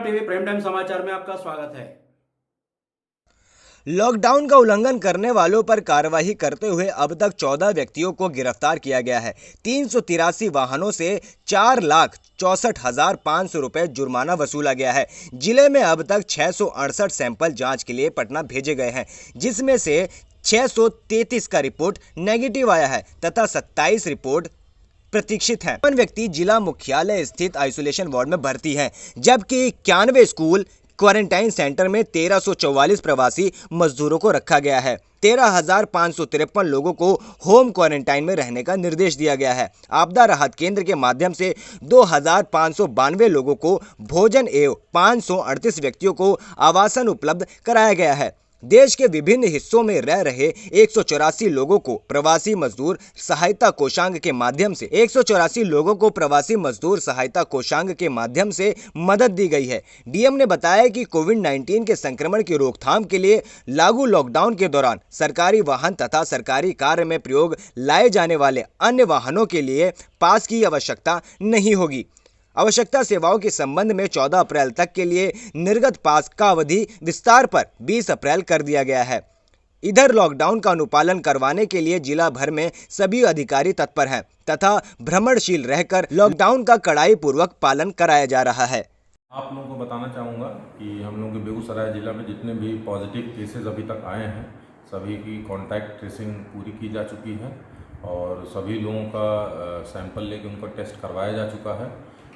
TV prime time समाचार में आपका स्वागत है। लॉकडाउन का उल्लंघन करने वालों पर कार्रवाई करते हुए अब तक 14 व्यक्तियों को गिरफ्तार किया गया है। 383 वाहनों से 4,64,500 रुपए जुर्माना वसूला गया है। जिले में अब तक 668 सैंपल जांच के लिए पटना भेजे गए हैं, जिसमें से 633 का रिपोर्ट नेगेटिव आया है तथा 27 रिपोर्ट प्रतीक्षित है। 51 व्यक्ति जिला मुख्यालय स्थित आइसोलेशन वार्ड में भर्ती हैं, जबकि 91 स्कूल क्वारंटाइन सेंटर में 1344 प्रवासी मजदूरों को रखा गया है। 13,553 लोगों को होम क्वारंटाइन में रहने का निर्देश दिया गया है। आपदा राहत केंद्र के माध्यम से 2,592 लोगों को भोजन एवं 538 व्यक्तियों को आवासन उपलब्ध कराया गया है। देश के विभिन्न हिस्सों में रह रहे 184 लोगों को प्रवासी मजदूर सहायता कोषांग के माध्यम से मदद दी गई है। डीएम ने बताया कि कोविड-19 के संक्रमण की रोकथाम के लिए लागू लॉकडाउन के दौरान सरकारी वाहन तथा सरकारी कार्य में प्रयोग लाए जाने वाले अन्य वाहनों के लिए पास की आवश्यकता नहीं होगी। आवश्यकता सेवाओं के संबंध में 14 अप्रैल तक के लिए निर्गत पास का अवधि विस्तार पर 20 अप्रैल कर दिया गया है। इधर लॉकडाउन का अनुपालन करवाने के लिए जिला भर में सभी अधिकारी तत्पर हैं तथा भ्रमणशील रहकर लॉकडाउन का कड़ाई पूर्वक पालन कराया जा रहा है। आप लोगों को बताना चाहूँगा कि हम लोग के बेगूसराय जिला में जितने भी पॉजिटिव केसेस अभी तक आए हैं, सभी की कॉन्टैक्ट ट्रेसिंग पूरी की जा चुकी है और सभी लोगों का सैंपल लेके उनका टेस्ट करवाया जा चुका है।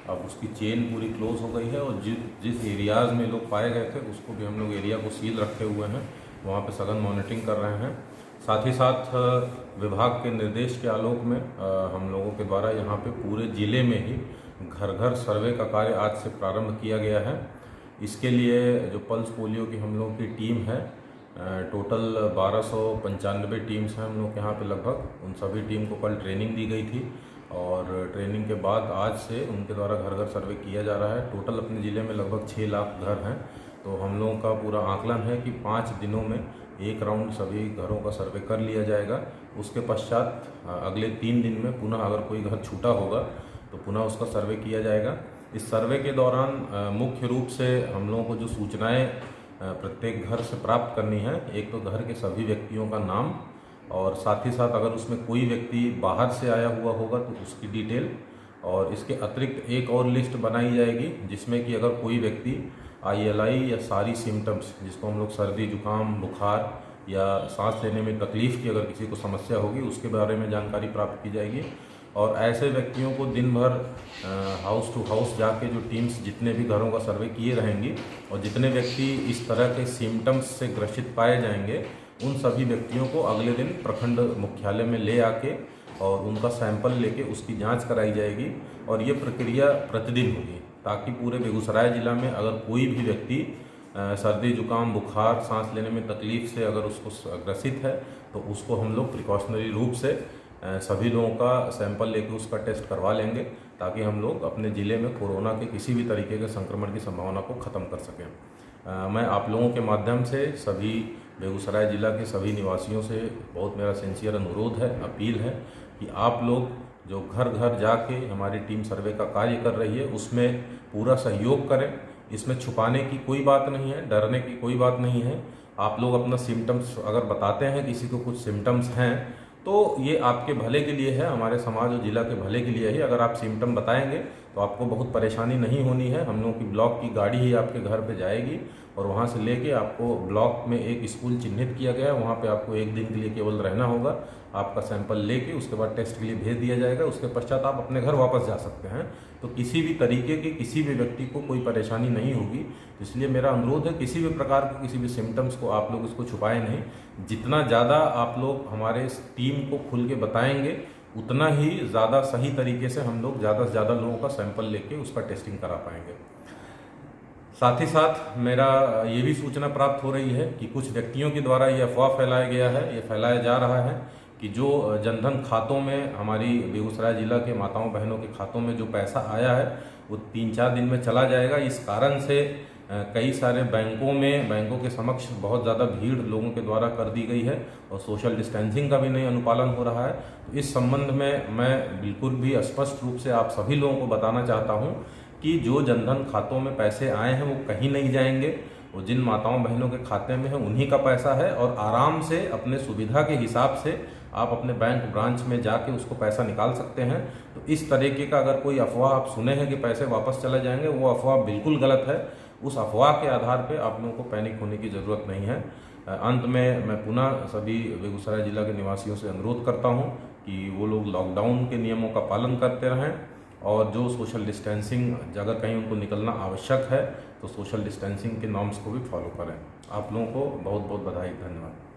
अब उसकी चेन पूरी क्लोज हो गई है और जिस एरियाज़ में लोग पाए गए थे उसको भी हम लोग एरिया को सील रखे हुए हैं, वहाँ पे सघन मॉनिटरिंग कर रहे हैं। साथ ही साथ विभाग के निर्देश के आलोक में हम लोगों के द्वारा यहाँ पे पूरे ज़िले में ही घर घर सर्वे का कार्य आज से प्रारंभ किया गया है। इसके लिए जो पल्स पोलियो की हम लोगों की टीम है, टोटल 1295 टीम्स हैं हम लोग यहाँ पे लगभग, उन सभी टीम को कल ट्रेनिंग दी गई थी और ट्रेनिंग के बाद आज से उनके द्वारा घर घर सर्वे किया जा रहा है। टोटल अपने ज़िले में लगभग 6 लाख घर हैं, तो हम लोगों का पूरा आकलन है कि 5 दिनों में एक राउंड सभी घरों का सर्वे कर लिया जाएगा। उसके पश्चात अगले 3 दिन में पुनः अगर कोई घर छूटा होगा तो पुनः उसका सर्वे किया जाएगा। इस सर्वे के दौरान मुख्य रूप से हम लोगों को जो सूचनाएँ प्रत्येक घर से प्राप्त करनी है, एक तो घर के सभी व्यक्तियों का नाम और साथ ही साथ अगर उसमें कोई व्यक्ति बाहर से आया हुआ होगा तो उसकी डिटेल, और इसके अतिरिक्त एक और लिस्ट बनाई जाएगी जिसमें कि अगर कोई व्यक्ति ILI या सारी सिम्टम्स, जिसको हम लोग सर्दी जुकाम बुखार या सांस लेने में तकलीफ़ की अगर किसी को समस्या होगी उसके बारे में जानकारी प्राप्त की जाएगी। और ऐसे व्यक्तियों को दिन भर हाउस टू हाउस जाके जो टीम्स जितने भी घरों का सर्वे किए रहेंगी और जितने व्यक्ति इस तरह के सिम्टम्स से ग्रसित पाए जाएंगे उन सभी व्यक्तियों को अगले दिन प्रखंड मुख्यालय में ले आके और उनका सैंपल लेके उसकी जांच कराई जाएगी और ये प्रक्रिया प्रतिदिन होगी, ताकि पूरे बेगूसराय जिला में अगर कोई भी व्यक्ति सर्दी जुकाम बुखार सांस लेने में तकलीफ़ से अगर उसको ग्रसित है तो उसको हम लोग प्रिकॉशनरी रूप से सभी लोगों का सैंपल लेके उसका टेस्ट करवा लेंगे, ताकि हम लोग अपने ज़िले में कोरोना के किसी भी तरीके के संक्रमण की संभावना को ख़त्म कर सकें। मैं आप लोगों के माध्यम से सभी बेगूसराय ज़िला के सभी निवासियों से बहुत मेरा सिंसियर अनुरोध है, अपील है कि आप लोग जो घर घर जाके हमारी टीम सर्वे का कार्य कर रही है उसमें पूरा सहयोग करें। इसमें छुपाने की कोई बात नहीं है, डरने की कोई बात नहीं है। आप लोग अपना सिम्टम्स अगर बताते हैं, किसी को कुछ सिम्टम्स हैं तो ये आपके भले के लिए है, हमारे समाज और ज़िला के भले के लिए ही। अगर आप सिम्टम बताएंगे तो आपको बहुत परेशानी नहीं होनी है। हम लोग की ब्लॉक की गाड़ी ही आपके घर पे जाएगी और वहाँ से लेके आपको ब्लॉक में एक स्कूल चिन्हित किया गया है, वहाँ पे आपको 1 दिन के लिए केवल रहना होगा। आपका सैंपल लेके उसके बाद टेस्ट के लिए भेज दिया जाएगा, उसके पश्चात आप अपने घर वापस जा सकते हैं। तो किसी भी तरीके की किसी भी व्यक्ति को कोई परेशानी नहीं होगी। इसलिए मेरा अनुरोध है, किसी भी प्रकार के किसी भी सिम्टम्स को आप लोग इसको छुपाएं नहीं। जितना ज़्यादा आप लोग हमारे टीम को खुल के बताएंगे उतना ही ज़्यादा सही तरीके से हम लोग ज़्यादा से ज़्यादा लोगों का सैंपल लेके उसका टेस्टिंग करा पाएंगे। साथ ही साथ मेरा ये भी सूचना प्राप्त हो रही है कि कुछ व्यक्तियों के द्वारा ये अफवाह फैलाया गया है, ये फैलाया जा रहा है कि जो जनधन खातों में हमारी बेगूसराय जिला के माताओं बहनों के खातों में जो पैसा आया है वो 3-4 दिन में चला जाएगा। इस कारण से कई सारे बैंकों के समक्ष बहुत ज़्यादा भीड़ लोगों के द्वारा कर दी गई है और सोशल डिस्टेंसिंग का भी नहीं अनुपालन हो रहा है। तो इस संबंध में मैं बिल्कुल भी स्पष्ट रूप से आप सभी लोगों को बताना चाहता हूं कि जो जनधन खातों में पैसे आए हैं वो कहीं नहीं जाएंगे, वो जिन माताओं बहनों के खाते में है उन्हीं का पैसा है, और आराम से अपने सुविधा के हिसाब से आप अपने बैंक ब्रांच में जाके उसको पैसा निकाल सकते हैं। तो इस तरीके का अगर कोई अफवाह आप सुने हैं कि पैसे वापस चले जाएंगे, वो अफवाह बिल्कुल गलत है। उस अफवाह के आधार पे आप लोगों को पैनिक होने की ज़रूरत नहीं है। अंत में मैं पुनः सभी बेगूसराय जिला के निवासियों से अनुरोध करता हूं कि वो लोग लॉकडाउन के नियमों का पालन करते रहें, और जो सोशल डिस्टेंसिंग, अगर कहीं उनको निकलना आवश्यक है तो सोशल डिस्टेंसिंग के नॉर्म्स को भी फॉलो करें। आप लोगों को बहुत बहुत बधाई, धन्यवाद।